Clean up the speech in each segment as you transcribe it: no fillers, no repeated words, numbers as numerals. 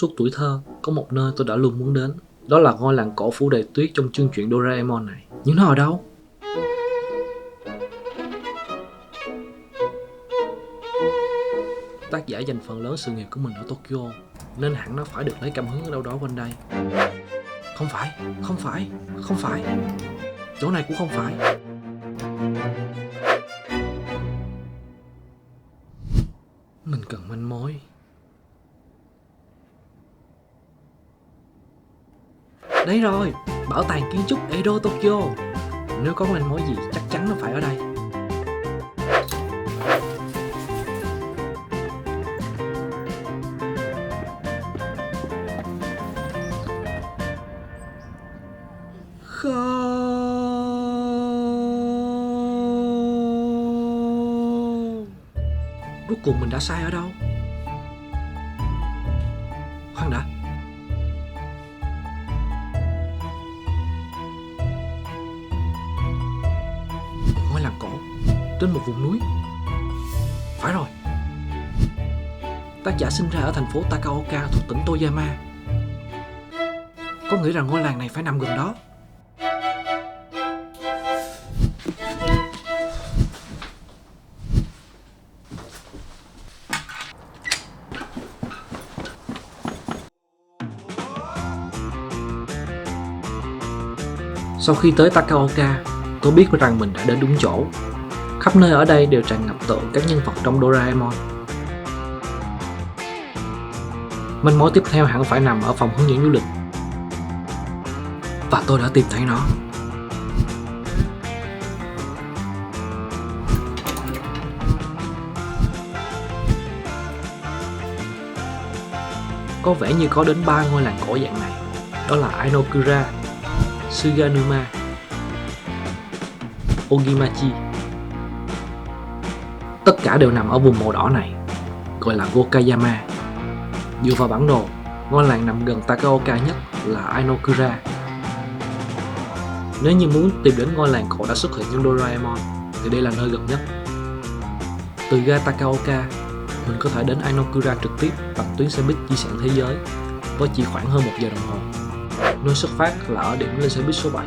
Suốt tuổi thơ, có một nơi tôi đã luôn muốn đến. Đó là ngôi làng cổ phủ đầy tuyết trong chương truyện Doraemon này. Nhưng nó ở đâu? Tác giả dành phần lớn sự nghiệp của mình ở Tokyo, nên hẳn nó phải được lấy cảm hứng ở đâu đó quanh đây. Không phải. Chỗ này cũng không phải. Mình cần manh mối. Đấy rồi, bảo tàng kiến trúc Edo Tokyo. Nếu có manh mối gì chắc chắn nó phải ở đây. Không. Rốt cuộc mình đã sai ở đâu? Khoan đã. Ngôi làng cổ trên một vùng núi. Phải rồi. Tác giả sinh ra ở thành phố Takaoka thuộc tỉnh Toyama. Có nghĩa rằng ngôi làng này phải nằm gần đó. Sau khi tới Takaoka, tôi biết rằng mình đã đến đúng chỗ. Khắp nơi ở đây đều tràn ngập tượng các nhân vật trong Doraemon. Manh mối tiếp theo hẳn phải nằm ở phòng hướng dẫn du lịch. Và tôi đã tìm thấy nó. Có vẻ như có đến 3 ngôi làng cổ dạng này. Đó là Ainokura, Suganuma, Ogimachi. Tất cả đều nằm ở vùng màu đỏ này, gọi là Gokayama. Dựa vào bản đồ, ngôi làng nằm gần Takaoka nhất là Ainokura. Nếu như muốn tìm đến ngôi làng cổ đã xuất hiện trong Doraemon thì đây là nơi gần nhất. Từ ga Takaoka, mình có thể đến Ainokura trực tiếp bằng tuyến xe buýt di sản thế giới với chỉ khoảng hơn 1 giờ đồng hồ. Nơi xuất phát là ở điểm lên xe buýt số 7.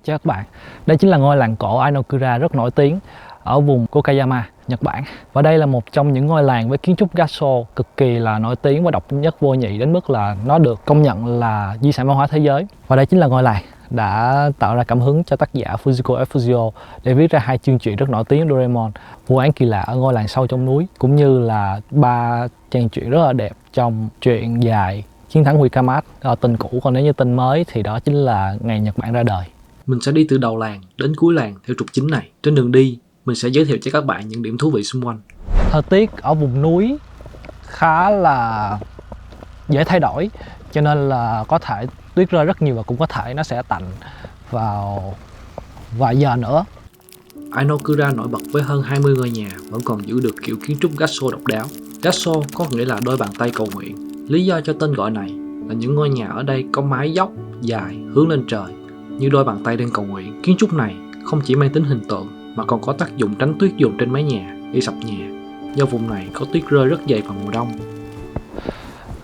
Chào các bạn, đây chính là ngôi làng cổ Ainokura rất nổi tiếng ở vùng Gokayama, Nhật Bản. Và đây là một trong những ngôi làng với kiến trúc Gassho cực kỳ là nổi tiếng và độc nhất vô nhị đến mức là nó được công nhận là di sản văn hóa thế giới. Và đây chính là ngôi làng đã tạo ra cảm hứng cho tác giả Fujiko Fujio để viết ra 2 chương truyện rất nổi tiếng Doraemon: Vụ án kỳ lạ ở ngôi làng sâu trong núi, cũng như là 3 trang truyện rất là đẹp trong truyện dài Chiến thắng Wikamat. Tình cũ, còn nếu như tình mới thì đó chính là Ngày Nhật Bản ra đời. Mình sẽ đi từ đầu làng đến cuối làng theo trục chính này. Trên đường đi, mình sẽ giới thiệu cho các bạn những điểm thú vị xung quanh. Thời tiết ở vùng núi khá là dễ thay đổi, cho nên là có thể tuyết rơi rất nhiều và cũng có thể nó sẽ tạnh vào vài giờ nữa. Ainokura nổi bật với hơn 20 ngôi nhà vẫn còn giữ được kiểu kiến trúc Gassho độc đáo. Gassho có nghĩa là đôi bàn tay cầu nguyện. Lý do cho tên gọi này là những ngôi nhà ở đây có mái dốc dài hướng lên trời như đôi bàn tay đang cầu nguyện. Kiến trúc này không chỉ mang tính hình tượng mà còn có tác dụng tránh tuyết dồn trên mái nhà, gây sập nhà, do vùng này có tuyết rơi rất dày vào mùa đông.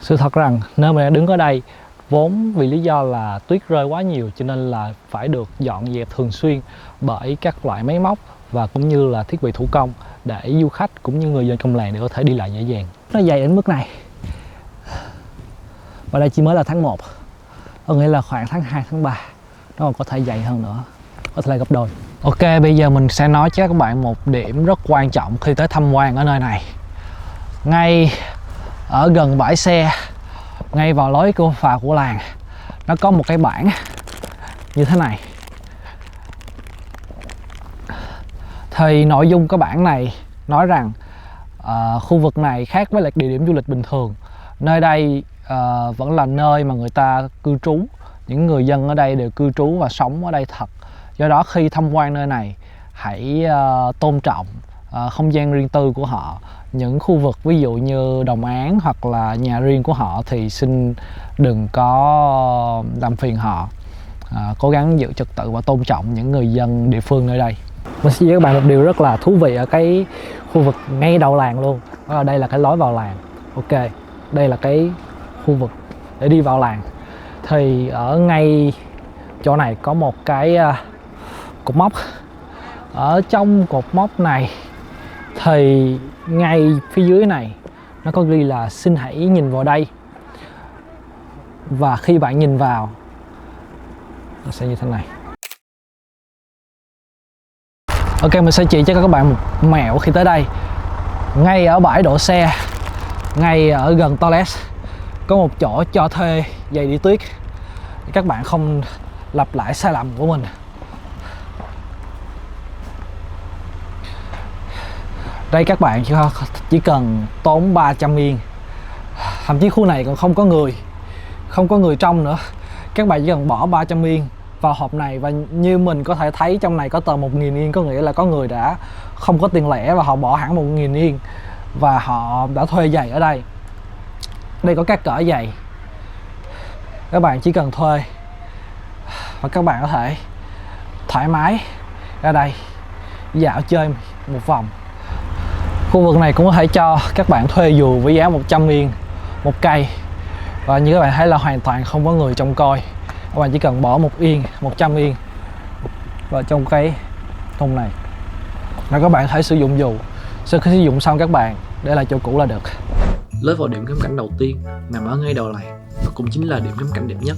Sự thật rằng nơi mình đang đứng ở đây vốn vì lý do là tuyết rơi quá nhiều cho nên là phải được dọn dẹp thường xuyên bởi các loại máy móc và cũng như là thiết bị thủ công để du khách cũng như người dân trong làng để có thể đi lại dễ dàng. Nó dày đến mức này. Và đây chỉ mới là tháng 1. Có nghĩa là khoảng tháng 2, tháng 3 nó còn có thể dày hơn nữa, có thể là gấp đôi. Ok, bây giờ mình sẽ nói cho các bạn một điểm rất quan trọng khi tới tham quan ở nơi này. Ngay ở gần bãi xe, ngay vào lối phà của làng, nó có một cái bảng như thế này. Thì nội dung cái bảng này nói rằng khu vực này khác với lại địa điểm du lịch bình thường. Nơi đây vẫn là nơi mà người ta cư trú. Những người dân ở đây đều cư trú và sống ở đây thật. Do đó khi tham quan nơi này, hãy tôn trọng không gian riêng tư của họ. Những khu vực ví dụ như đồng áng hoặc là nhà riêng của họ thì xin đừng có làm phiền họ. Cố gắng giữ trật tự và tôn trọng những người dân địa phương nơi đây. Mình sẽ chỉ các bạn một điều rất là thú vị ở cái khu vực ngay đầu làng luôn. Đó là đây là cái lối vào làng. Ok, đây là cái khu vực để đi vào làng. Thì ở ngay chỗ này có một cái cột mốc. Ở trong cột mốc này thì ngay phía dưới này nó có ghi là xin hãy nhìn vào đây. Và khi bạn nhìn vào nó sẽ như thế này. Ok, mình sẽ chỉ cho các bạn một mẹo khi tới đây. Ngay ở bãi đỗ xe, ngay ở gần toilet, có một chỗ cho thuê giày đi tuyết. Các bạn không lặp lại sai lầm của mình. Đây các bạn chỉ cần tốn 300 yên. Thậm chí khu này còn không có người trong nữa. Các bạn chỉ cần bỏ 300 yên vào hộp này và như mình có thể thấy trong này có tờ 1.000 yên, có nghĩa là có người đã không có tiền lẻ và họ bỏ hẳn 1.000 yên và họ đã thuê giày ở đây. Đây có các cỡ giày, các bạn chỉ cần thuê và các bạn có thể thoải mái ra đây dạo chơi một vòng. Khu vực này cũng có thể cho các bạn thuê dù với giá 100 yên một cây. Và như các bạn thấy là hoàn toàn không có người trông coi. Các bạn chỉ cần bỏ 100 yên vào trong cái thùng này là các bạn có thể sử dụng dù. Sau khi sử dụng xong các bạn để lại chỗ cũ là được. Lối vào điểm ngắm cảnh đầu tiên nằm ở ngay đầu làng và cũng chính là điểm ngắm cảnh đẹp nhất.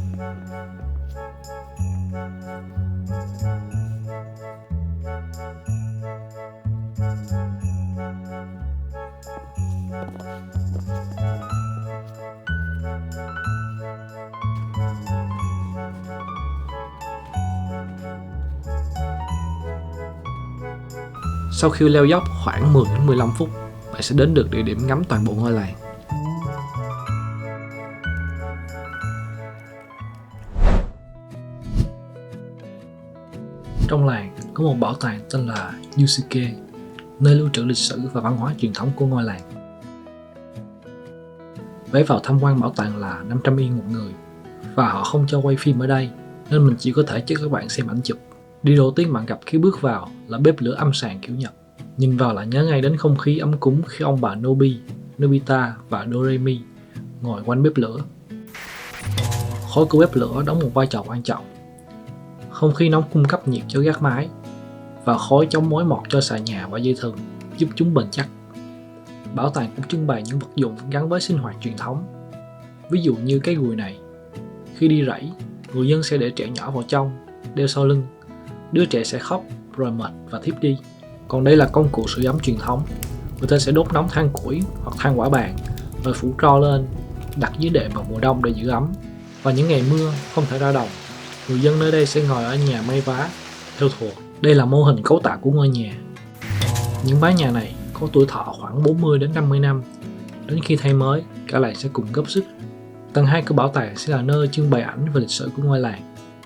Sau khi leo dốc khoảng 10 đến 15 phút, bạn sẽ đến được địa điểm ngắm toàn bộ ngôi làng. Trong làng có một bảo tàng tên là Yusuke, nơi lưu trữ lịch sử và văn hóa truyền thống của ngôi làng. Vé vào tham quan bảo tàng là 500 yên một người và họ không cho quay phim ở đây nên mình chỉ có thể cho các bạn xem ảnh chụp. Điều đầu tiên bạn gặp khi bước vào là bếp lửa âm sàn kiểu Nhật. Nhìn vào là nhớ ngay đến không khí ấm cúng khi ông bà Nobi, Nobita và Doremi ngồi quanh bếp lửa. Khói của bếp lửa đóng một vai trò quan trọng. Không khí nóng cung cấp nhiệt cho gác mái và khói chống mối mọt cho xà nhà và dây thừng, giúp chúng bền chắc. Bảo tàng cũng trưng bày những vật dụng gắn với sinh hoạt truyền thống. Ví dụ như cái gùi này. Khi đi rẫy, người dân sẽ để trẻ nhỏ vào trong, đeo sau lưng. Đứa trẻ sẽ khóc, rồi mệt và thiếp đi. Còn đây là công cụ sưởi ấm truyền thống. Người ta sẽ đốt nóng than củi hoặc than quả bàn, rồi phủ tro lên, đặt dưới đệm vào mùa đông để giữ ấm. Và những ngày mưa không thể ra đồng, người dân nơi đây sẽ ngồi ở nhà may vá, theo thùa. Đây là mô hình cấu tạo của ngôi nhà. Những mái nhà này có tuổi thọ khoảng 40 đến 50 năm. Đến khi thay mới, cả làng sẽ cùng góp sức. Tầng 2 của bảo tàng sẽ là nơi trưng bày ảnh và lịch sử của ngôi làng,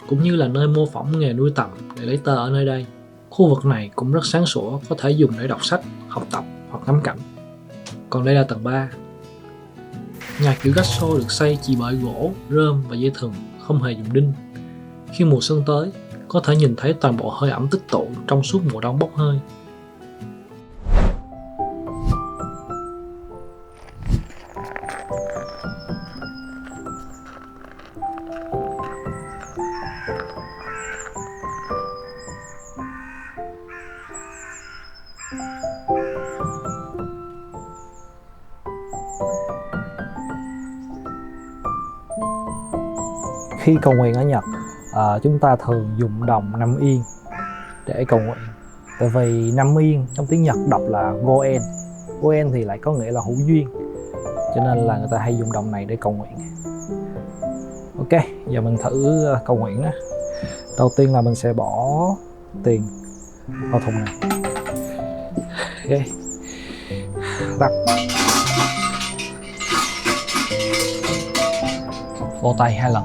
cũng như là nơi mô phỏng nghề nuôi tầm để lấy tơ ở nơi đây. Khu vực này cũng rất sáng sủa, có thể dùng để đọc sách, học tập hoặc ngắm cảnh. Còn đây là tầng 3. Nhà kiểu Gasso được xây chỉ bởi gỗ, rơm và dây thừng, không hề dùng đinh. Khi mùa xuân tới, có thể nhìn thấy toàn bộ hơi ẩm tích tụ trong suốt mùa đông bốc hơi. Khi cầu nguyện ở Nhật, chúng ta thường dùng đồng 5 yên để cầu nguyện. Tại vì 5 yên trong tiếng Nhật đọc là Goen. Goen thì lại có nghĩa là hữu duyên, cho nên là người ta hay dùng đồng này để cầu nguyện. Ok, giờ mình thử cầu nguyện á. Đầu tiên là mình sẽ bỏ tiền vào thùng này. Ok, đặt vô tay 2 lần.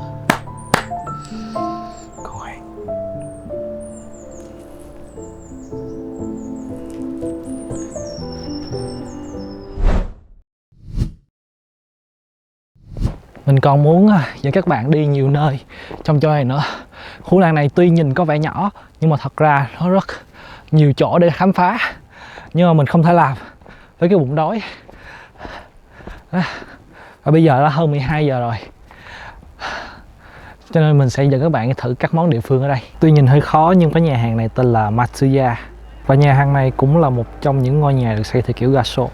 Mình còn muốn dẫn các bạn đi nhiều nơi trong chỗ này nữa. Khu làng này tuy nhìn có vẻ nhỏ nhưng mà thật ra nó rất nhiều chỗ để khám phá. Nhưng mà mình không thể làm với cái bụng đói. Và bây giờ đã hơn 12 giờ rồi, cho nên mình sẽ dẫn các bạn thử các món địa phương ở đây. Tuy nhìn hơi khó nhưng cái nhà hàng này tên là Matsuya. Và nhà hàng này cũng là một trong những ngôi nhà được xây theo kiểu gaso.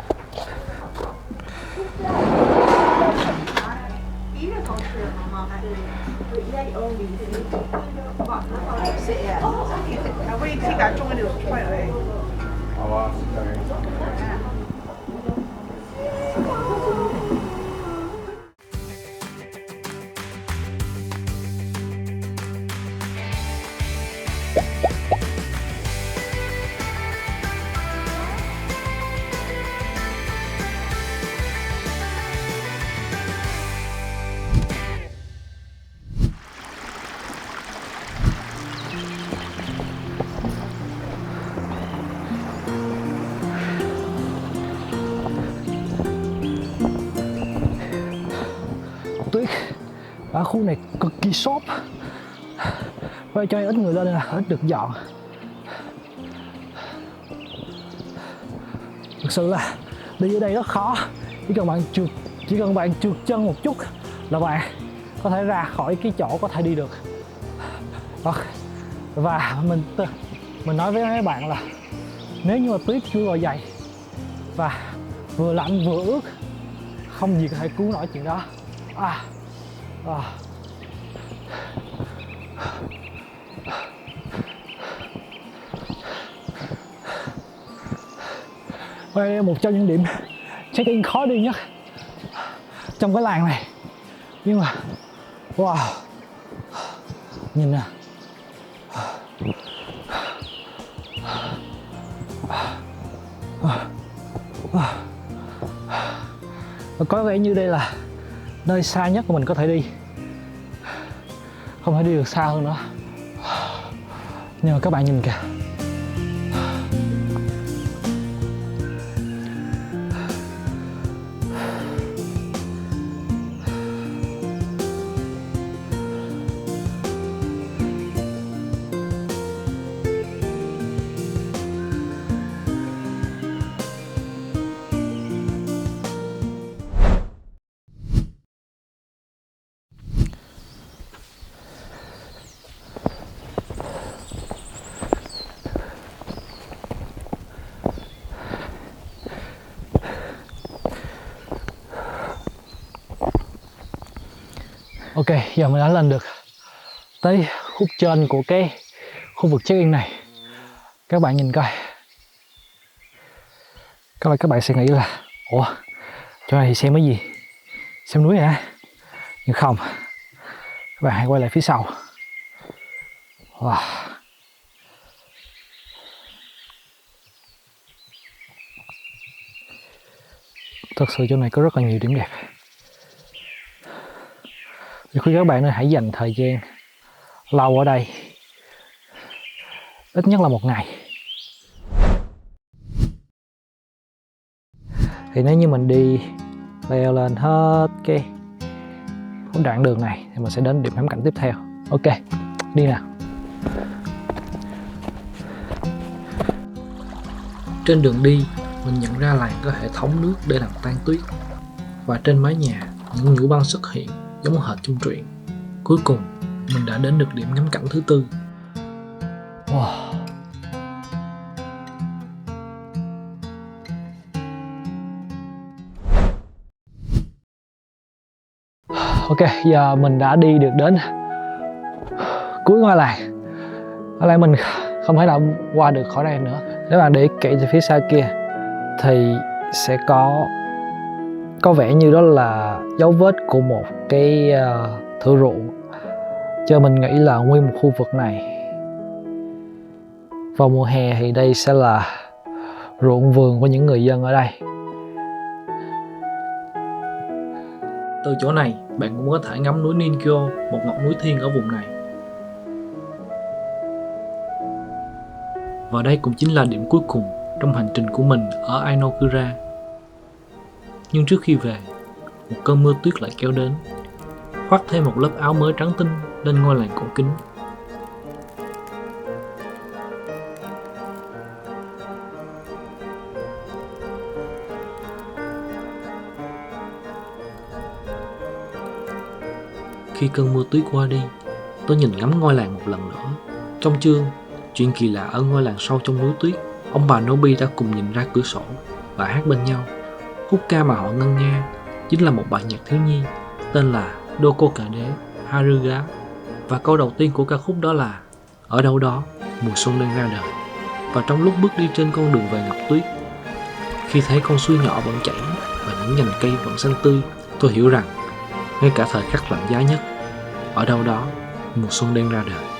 Tuyết ở khu này cực kỳ xốp, và cho nên ít người lên là ít được dọn. Thực sự là đi ở đây rất khó. Chỉ cần bạn trượt chân một chút là bạn có thể ra khỏi cái chỗ có thể đi được. Và mình nói với mấy bạn là nếu như mà tuyết chui vào giày và vừa lạnh vừa ướt, không gì có thể cứu nổi chuyện đó. Đây là một trong những điểm check-in khó đi nhất trong cái làng này. Nhưng mà wow, nhìn nè, và có vẻ như đây là nơi xa nhất mà mình có thể đi, không thể đi được xa hơn nữa. Nhưng mà các bạn nhìn kìa, ok, giờ mình đã lên được tới khúc trên của cái khu vực check-in này. Các bạn nhìn coi, các bạn sẽ nghĩ là ủa, chỗ này thì xem cái gì, xem núi hả? Nhưng không, các bạn hãy quay lại phía sau. Wow. Thật sự chỗ này có rất là nhiều điểm đẹp. Thì khuyên các bạn nên hãy dành thời gian lâu ở đây, ít nhất là 1 ngày. Thì nếu như mình đi leo lên hết cái đoạn đường này thì mình sẽ đến điểm ngắm cảnh tiếp theo. Ok, đi nào. Trên đường đi, mình nhận ra làng có hệ thống nước để làm tan tuyết. Và trên mái nhà, những nhũ băng xuất hiện giống hệt trong truyện. Cuối cùng, mình đã đến được điểm ngắm cảnh thứ tư. Wow. Ok, giờ mình đã đi được đến cuối ngôi làng. Có lẽ mình không thể nào qua được khỏi đây nữa. Nếu bạn để ý kỹ từ phía xa kia thì sẽ có vẻ như đó là dấu vết của một cái thửa ruộng. Cho mình nghĩ là nguyên một khu vực này vào mùa hè thì đây sẽ là ruộng vườn của những người dân ở đây. Từ chỗ này, bạn cũng có thể ngắm núi Ninkyo, một ngọn núi thiên ở vùng này. Và đây cũng chính là điểm cuối cùng trong hành trình của mình ở Ainokura. Nhưng trước khi về, một cơn mưa tuyết lại kéo đến, khoác thêm một lớp áo mới trắng tinh lên ngôi làng cổ kính. Khi cơn mưa tuyết qua đi, tôi nhìn ngắm ngôi làng một lần nữa. Trong chương Chuyện kỳ lạ ở ngôi làng sâu trong núi tuyết, ông bà Nobi đã cùng nhìn ra cửa sổ và hát bên nhau. Khúc ca mà họ ngân nga chính là một bài nhạc thiếu nhi tên là Doko Kade Haruga, và câu đầu tiên của ca khúc đó là ở đâu đó mùa xuân đang ra đời. Và trong lúc bước đi trên con đường về ngập tuyết, khi thấy con suối nhỏ vẫn chảy và những nhành cây vẫn xanh tươi, tôi hiểu rằng ngay cả thời khắc lạnh giá nhất, ở đâu đó mùa xuân đang ra đời.